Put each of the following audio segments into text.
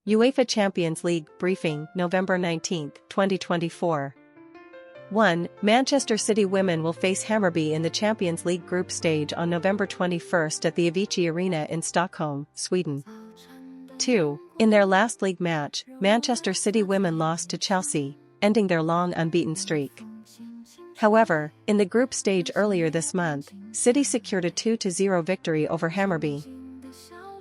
UEFA Champions League briefing, November 19, 2024. 1. Manchester City women will face Hammarby in the Champions League group stage on November 21 at the Avicii Arena in Stockholm, Sweden. 2. In their last league match, Manchester City women lost to Chelsea, ending their long unbeaten streak. However, in the group stage earlier this month, City secured a 2-0 victory over Hammarby.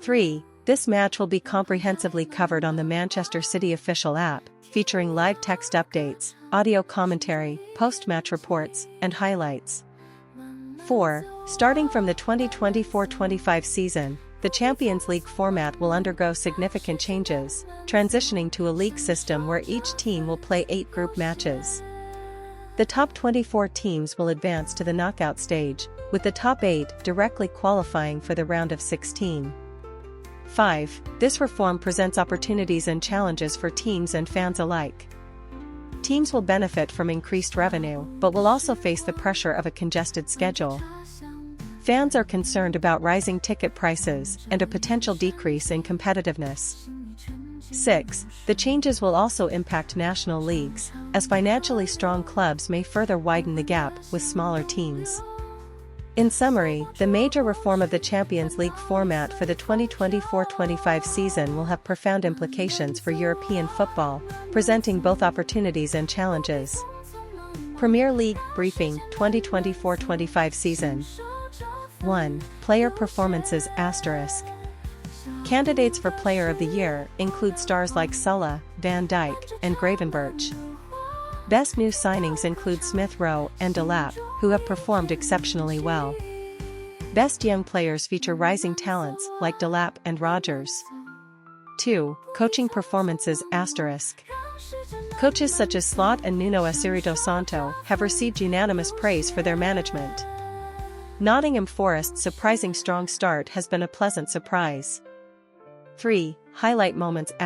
3. This match will be comprehensively covered on the Manchester City official app, featuring live text updates, audio commentary, post-match reports, and highlights. 4. Starting from the 2024-25 season, the Champions League format will undergo significant changes, transitioning to a league system where each team will play 8 group matches. The top 24 teams will advance to the knockout stage, with the top 8 directly qualifying for the round of 16. 5. This reform presents opportunities and challenges for teams and fans alike. Teams will benefit from increased revenue, but will also face the pressure of a congested schedule. Fans are concerned about rising ticket prices and a potential decrease in competitiveness. 6. The changes will also impact national leagues, as financially strong clubs may further widen the gap with smaller teams. In summary, the major reform of the Champions League format for the 2024-25 season will have profound implications for European football, presenting both opportunities and challenges. Premier League briefing 2024-25 season. 1. Player performances *. Candidates for Player of the Year include stars like Sulla, Van Dijk, and Gravenberch. Best new signings include Smith Rowe and Delap, who have performed exceptionally well. Best young players feature rising talents like Delap and Rogers. 2. Coaching performances *. Coaches such as Slot and Nuno Espirito Santo have received unanimous praise for their management. Nottingham Forest's surprising strong start has been a pleasant surprise. 3. Highlight moments *.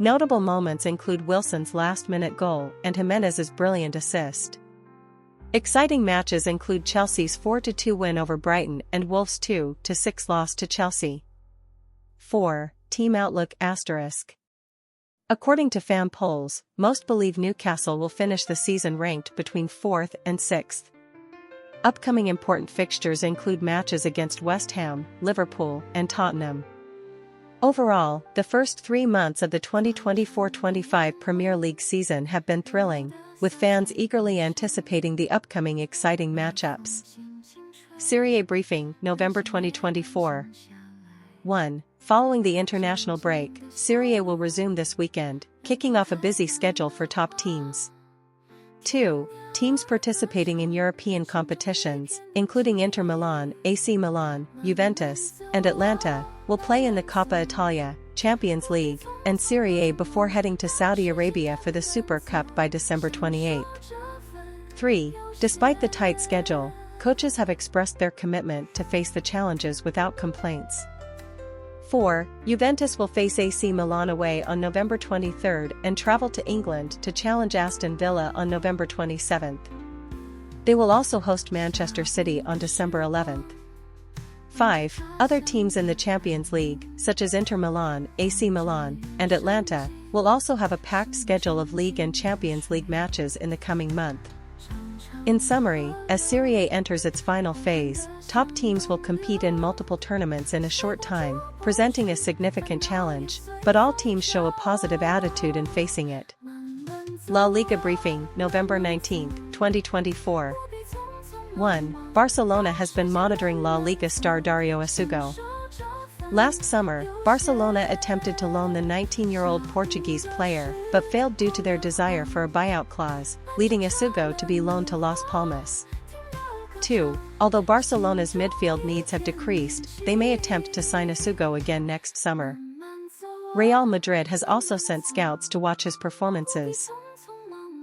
Notable moments include Wilson's last-minute goal and Jimenez's brilliant assist. Exciting matches include Chelsea's 4-2 win over Brighton and Wolves' 2-6 loss to Chelsea. 4. Team outlook *. According to fan polls, most believe Newcastle will finish the season ranked between 4th and 6th. Upcoming important fixtures include matches against West Ham, Liverpool, and Tottenham. Overall, the first 3 months of the 2024-25 Premier League season have been thrilling, with fans eagerly anticipating the upcoming exciting matchups. Serie A briefing, November 2024. 1. Following the international break, Serie A will resume this weekend, kicking off a busy schedule for top teams. 2. Teams participating in European competitions, including Inter Milan, AC Milan, Juventus, and Atlanta, will play in the Coppa Italia, Champions League, and Serie A before heading to Saudi Arabia for the Super Cup by December 28. 3. Despite the tight schedule, coaches have expressed their commitment to face the challenges without complaints. 4. Juventus will face AC Milan away on November 23 and travel to England to challenge Aston Villa on November 27. They will also host Manchester City on December 11. 5. Other teams in the Champions League, such as Inter Milan, AC Milan, and Atlanta, will also have a packed schedule of League and Champions League matches in the coming month. In summary, as Serie A enters its final phase, top teams will compete in multiple tournaments in a short time, presenting a significant challenge, but all teams show a positive attitude in facing it. La Liga briefing, November 19, 2024. 1. Barcelona has been monitoring La Liga star Dario Assugo. Last summer, Barcelona attempted to loan the 19-year-old Portuguese player, but failed due to their desire for a buyout clause, leading Assugo to be loaned to Las Palmas. 2. Although Barcelona's midfield needs have decreased, they may attempt to sign Assugo again next summer. Real Madrid has also sent scouts to watch his performances.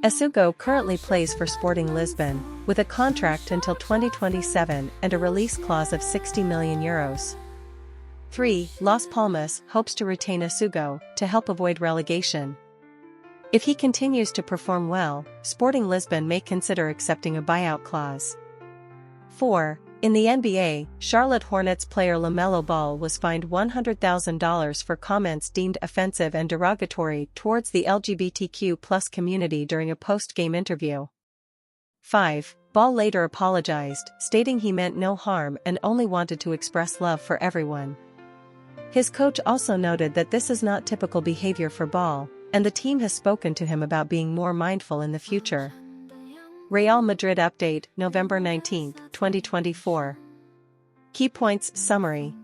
Assugo currently plays for Sporting Lisbon, with a contract until 2027 and a release clause of €60 million. 3. Las Palmas hopes to retain Assugo to help avoid relegation. If he continues to perform well, Sporting Lisbon may consider accepting a buyout clause. 4. In the NBA, Charlotte Hornets player LaMelo Ball was fined $100,000 for comments deemed offensive and derogatory towards the LGBTQ+ community during a post-game interview. 5. Ball later apologized, stating he meant no harm and only wanted to express love for everyone. His coach also noted that this is not typical behavior for Ball, and the team has spoken to him about being more mindful in the future. Real Madrid update, November 19, 2024. Key points summary.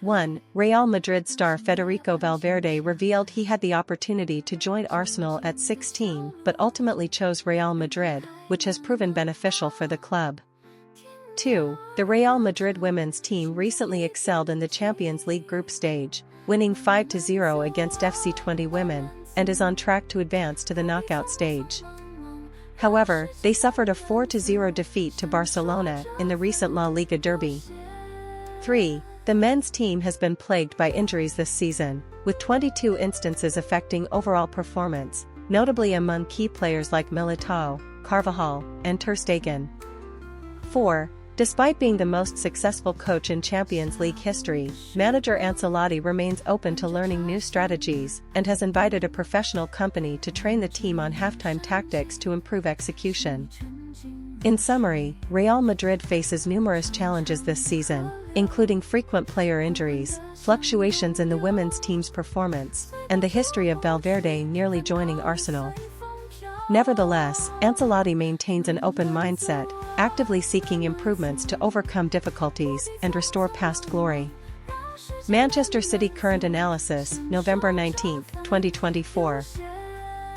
1. Real Madrid star Federico Valverde revealed he had the opportunity to join Arsenal at 16 but ultimately chose Real Madrid, which has proven beneficial for the club. 2. The Real Madrid women's team recently excelled in the Champions League group stage, winning 5-0 against FC 20 Women, and is on track to advance to the knockout stage. However, they suffered a 4-0 defeat to Barcelona in the recent La Liga derby. 3. The men's team has been plagued by injuries this season, with 22 instances affecting overall performance, notably among key players like Militao, Carvajal, and Ter Stegen. 4. Despite being the most successful coach in Champions League history, manager Ancelotti remains open to learning new strategies and has invited a professional company to train the team on halftime tactics to improve execution. In summary, Real Madrid faces numerous challenges this season, including frequent player injuries, fluctuations in the women's team's performance, and the history of Valverde nearly joining Arsenal. Nevertheless, Ancelotti maintains an open mindset, actively seeking improvements to overcome difficulties and restore past glory. Manchester City current analysis, November 19, 2024.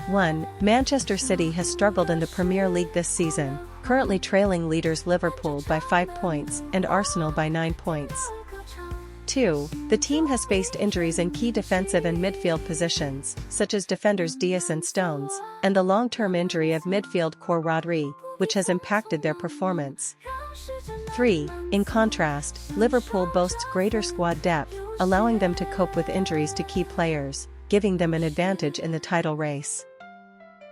1. Manchester City has struggled in the Premier League this season, currently trailing leaders Liverpool by 5 points and Arsenal by 9 points. 2. The team has faced injuries in key defensive and midfield positions, such as defenders Dias and Stones, and the long-term injury of midfield core Rodri, which has impacted their performance. 3. In contrast, Liverpool boasts greater squad depth, allowing them to cope with injuries to key players, giving them an advantage in the title race.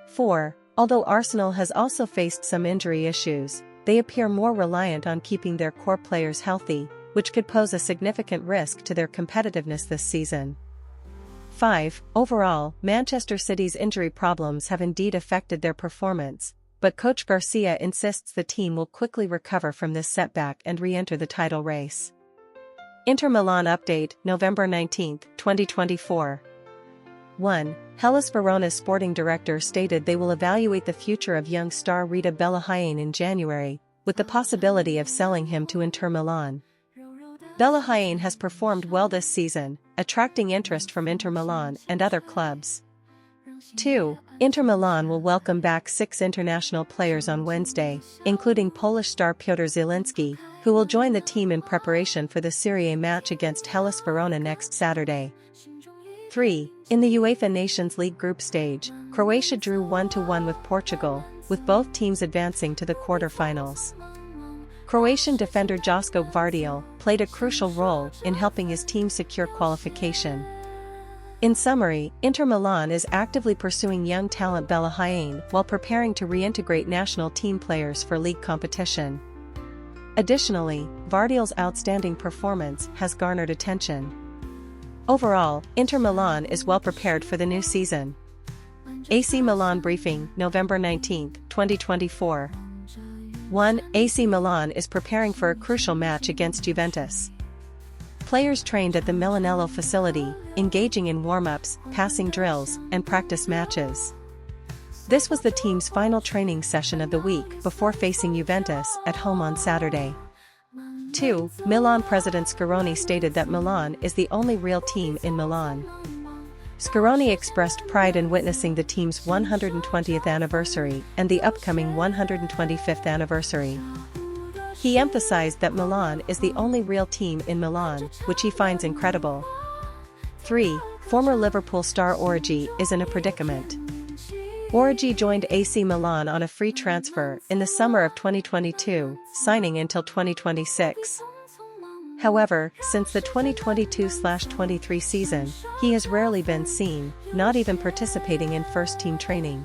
4. Although Arsenal has also faced some injury issues, they appear more reliant on keeping their core players healthy, which could pose a significant risk to their competitiveness this season. 5. Overall, Manchester City's injury problems have indeed affected their performance, but coach Garcia insists the team will quickly recover from this setback and re-enter the title race. Inter Milan update, November 19, 2024. 1. Hellas Verona's sporting director stated they will evaluate the future of young star Rita Bellahayane in January, with the possibility of selling him to Inter Milan. Bellahayane has performed well this season, attracting interest from Inter Milan and other clubs. 2. Inter Milan will welcome back 6 international players on Wednesday, including Polish star Piotr Zielinski, who will join the team in preparation for the Serie A match against Hellas Verona next Saturday. 3. In the UEFA Nations League group stage, Croatia drew 1-1 with Portugal, with both teams advancing to the quarter-finals. Croatian defender Josko Gvardiol played a crucial role in helping his team secure qualification. In summary, Inter Milan is actively pursuing young talent Bellahayane while preparing to reintegrate national team players for league competition. Additionally, Gvardiol's outstanding performance has garnered attention. Overall, Inter Milan is well prepared for the new season. AC Milan briefing, November 19, 2024. 1. AC Milan is preparing for a crucial match against Juventus. Players trained at the Milanello facility, engaging in warm-ups, passing drills, and practice matches. This was the team's final training session of the week before facing Juventus at home on Saturday. 2. Milan president Scaroni stated that Milan is the only real team in Milan. Scaroni expressed pride in witnessing the team's 120th anniversary and the upcoming 125th anniversary. He emphasized that Milan is the only real team in Milan, which he finds incredible. 3. Former Liverpool star Origi is in a predicament. Origi joined AC Milan on a free transfer in the summer of 2022, signing until 2026. However, since the 2022-23 season, he has rarely been seen, not even participating in first-team training.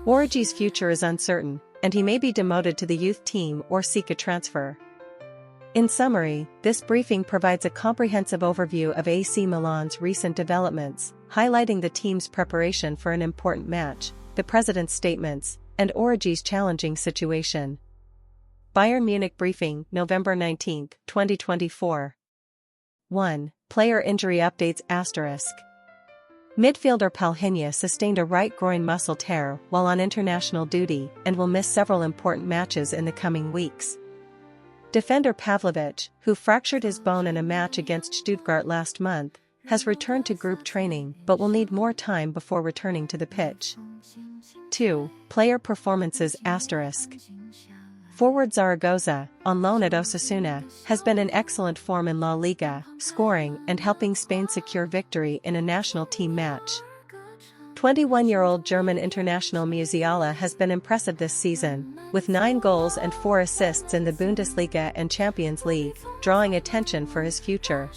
Origi's future is uncertain, and he may be demoted to the youth team or seek a transfer. In summary, this briefing provides a comprehensive overview of AC Milan's recent developments, highlighting the team's preparation for an important match, the president's statements, and Origi's challenging situation. Bayern Munich briefing, November 19, 2024. 1. Player injury updates ***. Midfielder Palhinha sustained a right groin muscle tear while on international duty and will miss several important matches in the coming weeks. Defender Pavlovic, who fractured his bone in a match against Stuttgart last month, has returned to group training but will need more time before returning to the pitch. 2. Player performances ***. Forward Zaragoza, on loan at Osasuna, has been in excellent form in La Liga, scoring and helping Spain secure victory in a national team match. 21-year-old German international Musiala has been impressive this season, with 9 goals and 4 assists in the Bundesliga and Champions League, drawing attention for his future.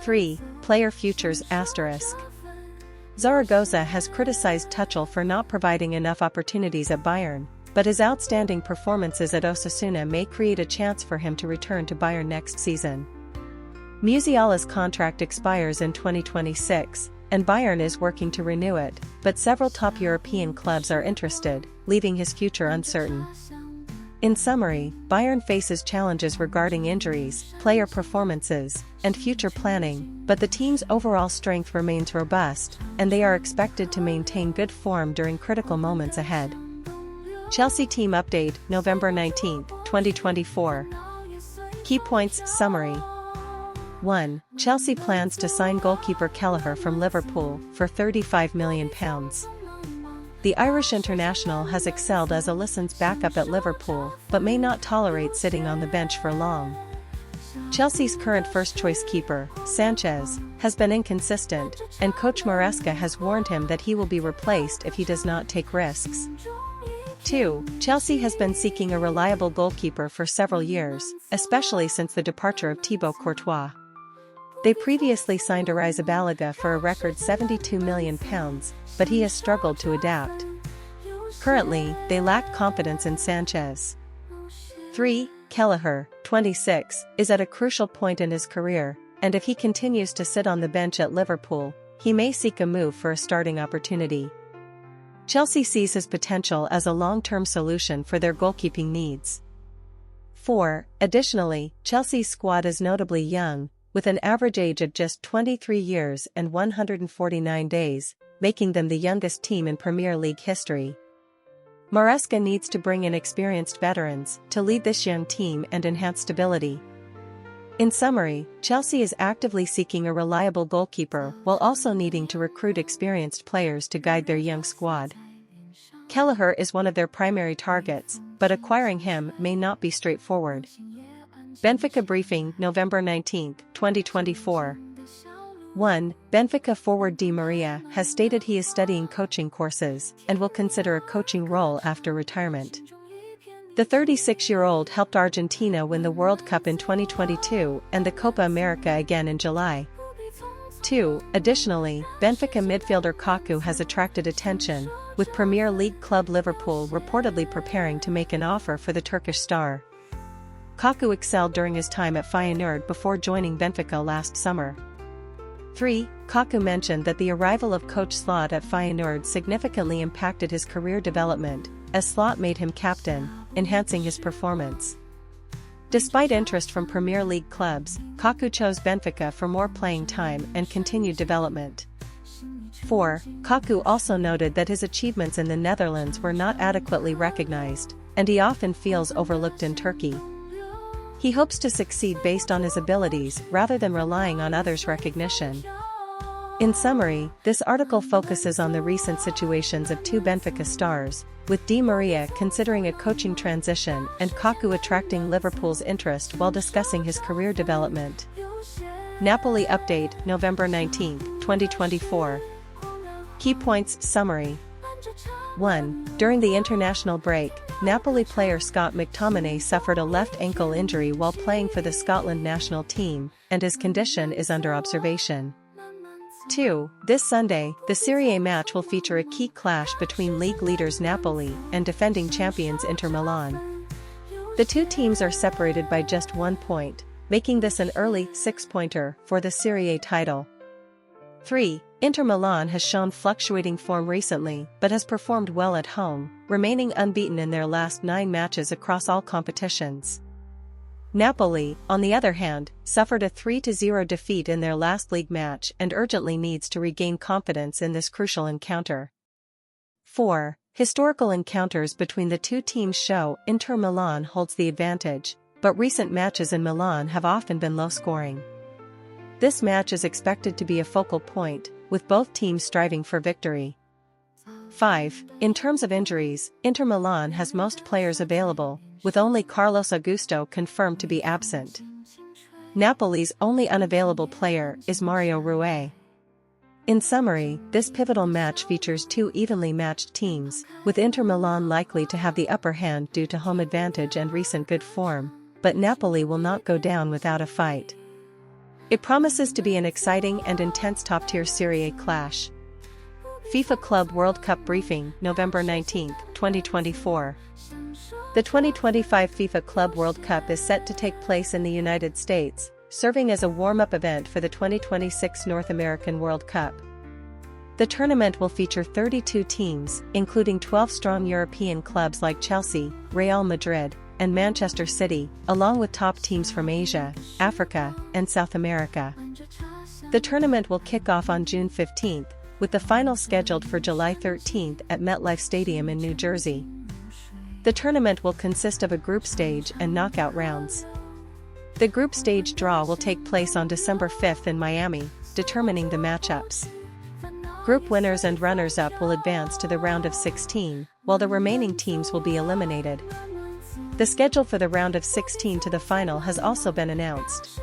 3. Player futures ***. Zaragoza has criticized Tuchel for not providing enough opportunities at Bayern, but his outstanding performances at Osasuna may create a chance for him to return to Bayern next season. Musiala's contract expires in 2026, and Bayern is working to renew it, but several top European clubs are interested, leaving his future uncertain. In summary, Bayern faces challenges regarding injuries, player performances, and future planning, but the team's overall strength remains robust, and they are expected to maintain good form during critical moments ahead. Chelsea team update, November 19, 2024. Key points summary. 1. Chelsea plans to sign goalkeeper Kelleher from Liverpool for £35 million. The Irish international has excelled as Alisson's backup at Liverpool, but may not tolerate sitting on the bench for long. Chelsea's current first-choice keeper, Sanchez, has been inconsistent, and coach Maresca has warned him that he will be replaced if he does not take risks. 2. Chelsea has been seeking a reliable goalkeeper for several years, especially since the departure of Thibaut Courtois. They previously signed Arrizabalaga for a record £72 million, but he has struggled to adapt. Currently, they lack confidence in Sanchez. 3. Kelleher, 26, is at a crucial point in his career, and if he continues to sit on the bench at Liverpool, he may seek a move for a starting opportunity. Chelsea sees his potential as a long-term solution for their goalkeeping needs. 4. Additionally, Chelsea's squad is notably young, with an average age of just 23 years and 149 days, making them the youngest team in Premier League history. Maresca needs to bring in experienced veterans to lead this young team and enhance stability. In summary, Chelsea is actively seeking a reliable goalkeeper while also needing to recruit experienced players to guide their young squad. Kelleher is one of their primary targets, but acquiring him may not be straightforward. Benfica briefing, November 19, 2024. 1. Benfica forward Di Maria has stated he is studying coaching courses and will consider a coaching role after retirement. The 36-year-old helped Argentina win the World Cup in 2022 and the Copa America again in July. 2. Additionally, Benfica midfielder Kaku has attracted attention, with Premier League club Liverpool reportedly preparing to make an offer for the Turkish star. Kaku excelled during his time at Feyenoord before joining Benfica last summer. 3. Kaku mentioned that the arrival of coach Slot at Feyenoord significantly impacted his career development, as Slot made him captain, enhancing his performance. Despite interest from Premier League clubs, Kaku chose Benfica for more playing time and continued development. 4. Kaku also noted that his achievements in the Netherlands were not adequately recognized, and he often feels overlooked in Turkey. He hopes to succeed based on his abilities rather than relying on others' recognition. In summary, this article focuses on the recent situations of 2 Benfica stars, with Di Maria considering a coaching transition and Kaku attracting Liverpool's interest while discussing his career development. Napoli update, November 19, 2024. Key points summary. 1. During the international break, Napoli player Scott McTominay suffered a left ankle injury while playing for the Scotland national team, and his condition is under observation. 2. This Sunday, the Serie A match will feature a key clash between league leaders Napoli and defending champions Inter Milan. The two teams are separated by just 1 point, making this an early six-pointer for the Serie A title. 3. Inter Milan has shown fluctuating form recently but has performed well at home, remaining unbeaten in their last 9 matches across all competitions. Napoli, on the other hand, suffered a 3-0 defeat in their last league match and urgently needs to regain confidence in this crucial encounter. 4. Historical encounters between the two teams show Inter Milan holds the advantage, but recent matches in Milan have often been low-scoring. This match is expected to be a focal point, with both teams striving for victory. 5. In terms of injuries, Inter Milan has most players available, with only Carlos Augusto confirmed to be absent. Napoli's only unavailable player is Mario Rui. In summary, this pivotal match features two evenly matched teams, with Inter Milan likely to have the upper hand due to home advantage and recent good form, but Napoli will not go down without a fight. It promises to be an exciting and intense top-tier Serie A clash. FIFA Club World Cup briefing, November 19, 2024. The 2025 FIFA Club World Cup is set to take place in the United States, serving as a warm-up event for the 2026 North American World Cup. The tournament will feature 32 teams, including 12-strong European clubs like Chelsea, Real Madrid, and Manchester City, along with top teams from Asia, Africa, and South America. The tournament will kick off on June 15, with the final scheduled for July 13 at MetLife Stadium in New Jersey. The tournament will consist of a group stage and knockout rounds. The group stage draw will take place on December 5 in Miami, determining the matchups. Group winners and runners-up will advance to the round of 16, while the remaining teams will be eliminated. The schedule for the round of 16 to the final has also been announced.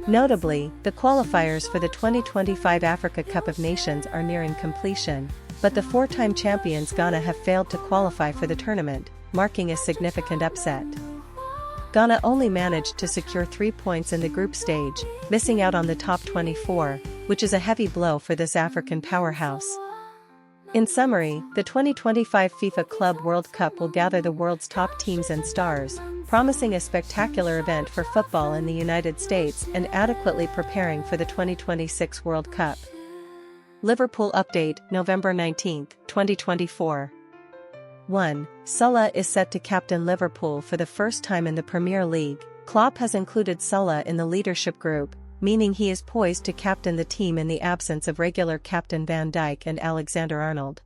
Notably, the qualifiers for the 2025 Africa Cup of Nations are nearing completion, but the four-time champions Ghana have failed to qualify for the tournament, marking a significant upset. Ghana only managed to secure 3 points in the group stage, missing out on the top 24, which is a heavy blow for this African powerhouse. In summary, the 2025 FIFA Club World Cup will gather the world's top teams and stars, promising a spectacular event for football in the United States and adequately preparing for the 2026 World Cup. Liverpool update, November 19, 2024. 1. Salah is set to captain Liverpool for the first time in the Premier League. Klopp has included Salah in the leadership group, meaning he is poised to captain the team in the absence of regular captain Van Dijk and Alexander-Arnold.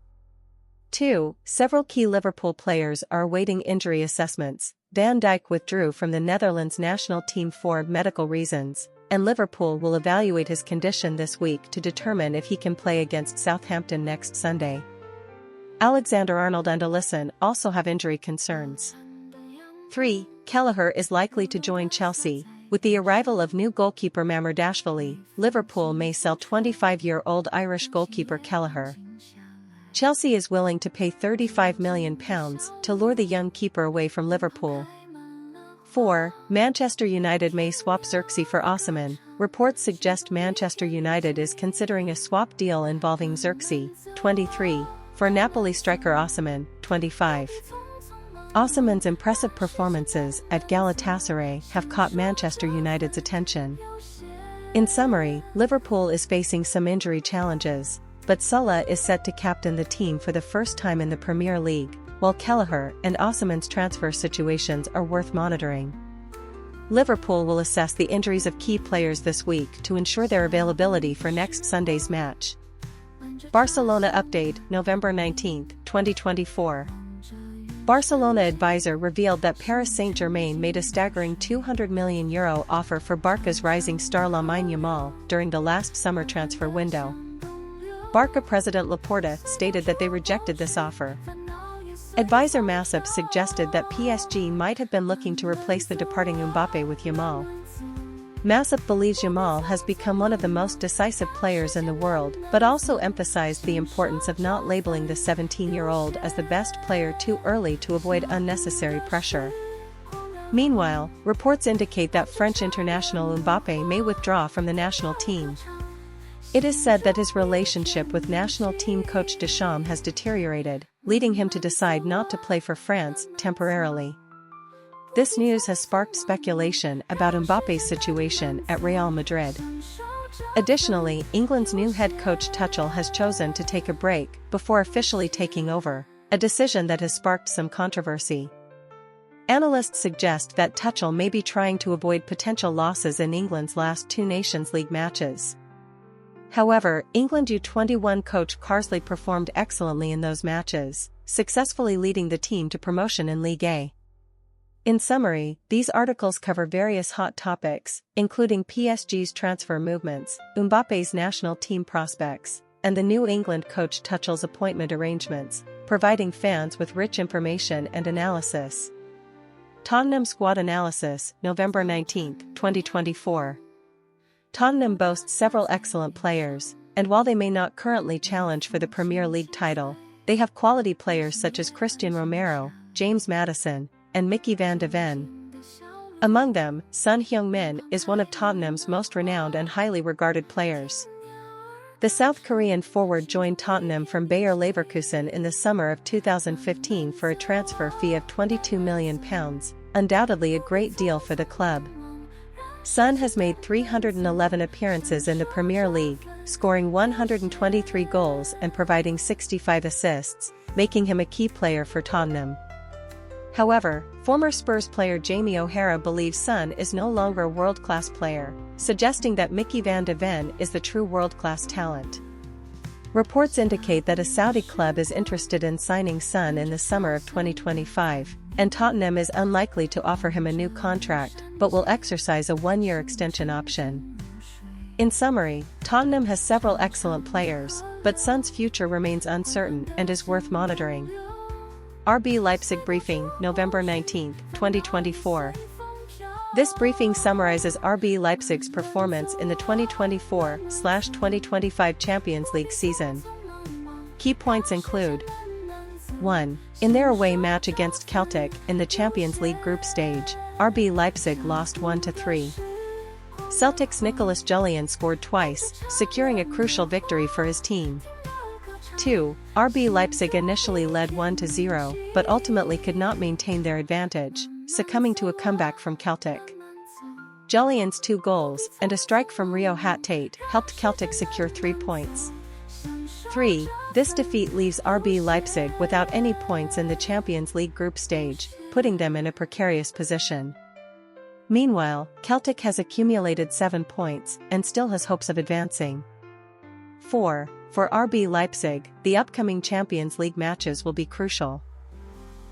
2. Several key Liverpool players are awaiting injury assessments. Van Dijk withdrew from the Netherlands national team for medical reasons, and Liverpool will evaluate his condition this week to determine if he can play against Southampton next Sunday. Alexander-Arnold and Alisson also have injury concerns. 3. Kelleher is likely to join Chelsea. With the arrival of new goalkeeper Mamardashvili, Liverpool may sell 25-year-old Irish goalkeeper Kelleher. Chelsea is willing to pay £35 million to lure the young keeper away from Liverpool. 4. Manchester United may swap Xerxes for Osimhen. Reports suggest Manchester United is considering a swap deal involving Xerxes, 23, for Napoli striker Osimhen, 25. Osimhen's impressive performances at Galatasaray have caught Manchester United's attention. In summary, Liverpool is facing some injury challenges, but Salah is set to captain the team for the first time in the Premier League, while Kelleher and Osimhen's transfer situations are worth monitoring. Liverpool will assess the injuries of key players this week to ensure their availability for next Sunday's match. Barcelona update, November 19, 2024. Barcelona advisor revealed that Paris Saint-Germain made a staggering €200 million offer for Barca's rising star Lamine Yamal during the last summer transfer window. Barca president Laporta stated that they rejected this offer. Advisor Masip suggested that PSG might have been looking to replace the departing Mbappé with Yamal. Masip believes Yamal has become one of the most decisive players in the world, but also emphasized the importance of not labeling the 17-year-old as the best player too early to avoid unnecessary pressure. Meanwhile, reports indicate that French international Mbappé may withdraw from the national team. It is said that his relationship with national team coach Deschamps has deteriorated, leading him to decide not to play for France temporarily. This news has sparked speculation about Mbappe's situation at Real Madrid. Additionally, England's new head coach Tuchel has chosen to take a break before officially taking over, a decision that has sparked some controversy. Analysts suggest that Tuchel may be trying to avoid potential losses in England's last two Nations League matches. However, England U21 coach Carsley performed excellently in those matches, successfully leading the team to promotion in League A. In summary, these articles cover various hot topics, including PSG's transfer movements, Mbappe's national team prospects, and the new England coach Tuchel's appointment arrangements, providing fans with rich information and analysis. Tottenham squad analysis, November 19, 2024. Tottenham boasts several excellent players, and while they may not currently challenge for the Premier League title, they have quality players such as Christian Romero, James Maddison, and Mickey van de Ven. Among them, Son Heung-min is one of Tottenham's most renowned and highly regarded players. The South Korean forward joined Tottenham from Bayer Leverkusen in the summer of 2015 for a transfer fee of £22 million, undoubtedly a great deal for the club. Son has made 311 appearances in the Premier League, scoring 123 goals and providing 65 assists, making him a key player for Tottenham. However, former Spurs player Jamie O'Hara believes Son is no longer a world-class player, suggesting that Mickey van de Ven is the true world-class talent. Reports indicate that a Saudi club is interested in signing Son in the summer of 2025, and Tottenham is unlikely to offer him a new contract, but will exercise a one-year extension option. In summary, Tottenham has several excellent players, but Son's future remains uncertain and is worth monitoring. RB Leipzig briefing, November 19, 2024. This briefing summarizes RB Leipzig's performance in the 2024/2025 Champions League season. Key points include: 1. In their away match against Celtic in the Champions League group stage, RB Leipzig lost 1-3. Celtic's Nicolas Jullien scored twice, securing a crucial victory for his team. 2. RB Leipzig initially led 1-0, but ultimately could not maintain their advantage, succumbing to a comeback from Celtic. Jullien's 2 goals and a strike from Rio Hatate helped Celtic secure 3 points. 3. This defeat leaves RB Leipzig without any points in the Champions League group stage, putting them in a precarious position. Meanwhile, Celtic has accumulated 7 points and still has hopes of advancing. 4. For RB Leipzig, the upcoming Champions League matches will be crucial.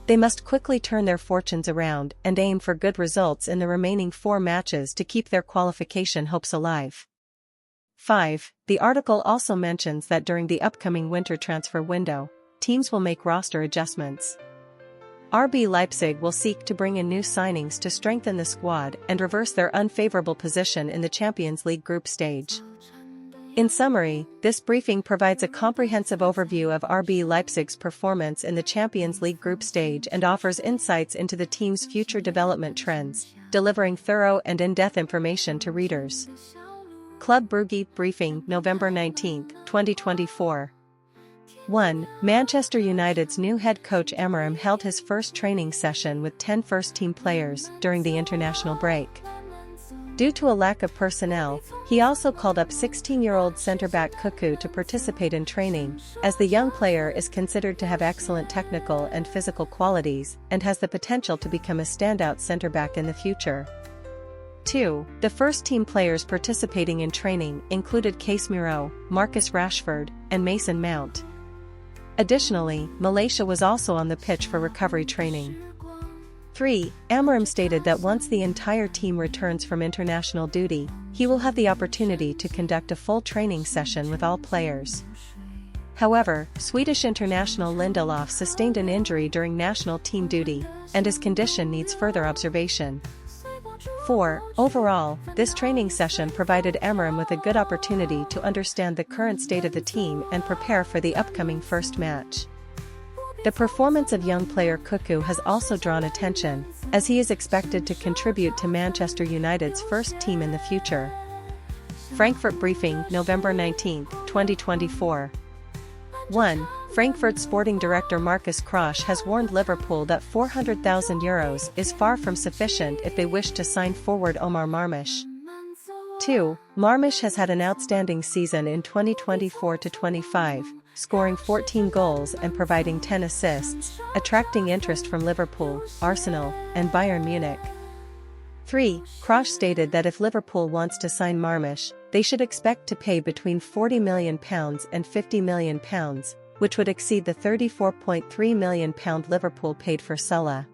They must quickly turn their fortunes around and aim for good results in the remaining 4 matches to keep their qualification hopes alive. 5. The article also mentions that during the upcoming winter transfer window, teams will make roster adjustments. RB Leipzig will seek to bring in new signings to strengthen the squad and reverse their unfavorable position in the Champions League group stage. In summary, this briefing provides a comprehensive overview of RB Leipzig's performance in the Champions League group stage and offers insights into the team's future development trends, delivering thorough and in-depth information to readers. Club Brugge briefing, November 19, 2024. 1. Manchester United's new head coach Amorim held his first training session with 10 first-team players during the international break. Due to a lack of personnel, he also called up 16-year-old centre-back Cuckoo to participate in training, as the young player is considered to have excellent technical and physical qualities and has the potential to become a standout centre-back in the future. 2. The first-team players participating in training included Casemiro, Marcus Rashford, and Mason Mount. Additionally, Malaysia was also on the pitch for recovery training. 3. Amorim stated that once the entire team returns from international duty, he will have the opportunity to conduct a full training session with all players. However, Swedish international Lindelof sustained an injury during national team duty, and his condition needs further observation. 4. Overall, this training session provided Amorim with a good opportunity to understand the current state of the team and prepare for the upcoming first match. The performance of young player Cuckoo has also drawn attention, as he is expected to contribute to Manchester United's first team in the future. Frankfurt briefing, November 19, 2024. 1. Frankfurt sporting director Markus Krösche has warned Liverpool that €400,000 is far from sufficient if they wish to sign forward Omar Marmush. 2. Marmush has had an outstanding season in 2024-25, scoring 14 goals and providing 10 assists, attracting interest from Liverpool, Arsenal, and Bayern Munich. 3. Krösche stated that if Liverpool wants to sign Marmush, they should expect to pay between £40 million and £50 million, which would exceed the £34.3 million Liverpool paid for Salah.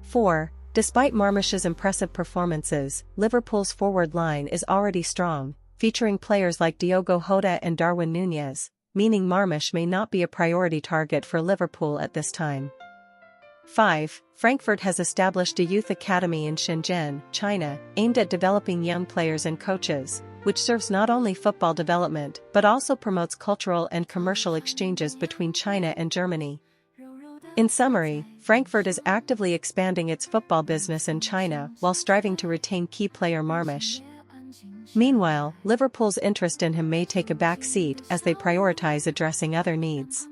4. Despite Marmush's impressive performances, Liverpool's forward line is already strong, featuring players like Diogo Jota and Darwin Núñez, meaning Marmush may not be a priority target for Liverpool at this time. 5. Frankfurt has established a youth academy in Shenzhen, China, aimed at developing young players and coaches, which serves not only football development but also promotes cultural and commercial exchanges between China and Germany. In summary, Frankfurt is actively expanding its football business in China while striving to retain key player Marmush. Meanwhile, Liverpool's interest in him may take a back seat as they prioritize addressing other needs.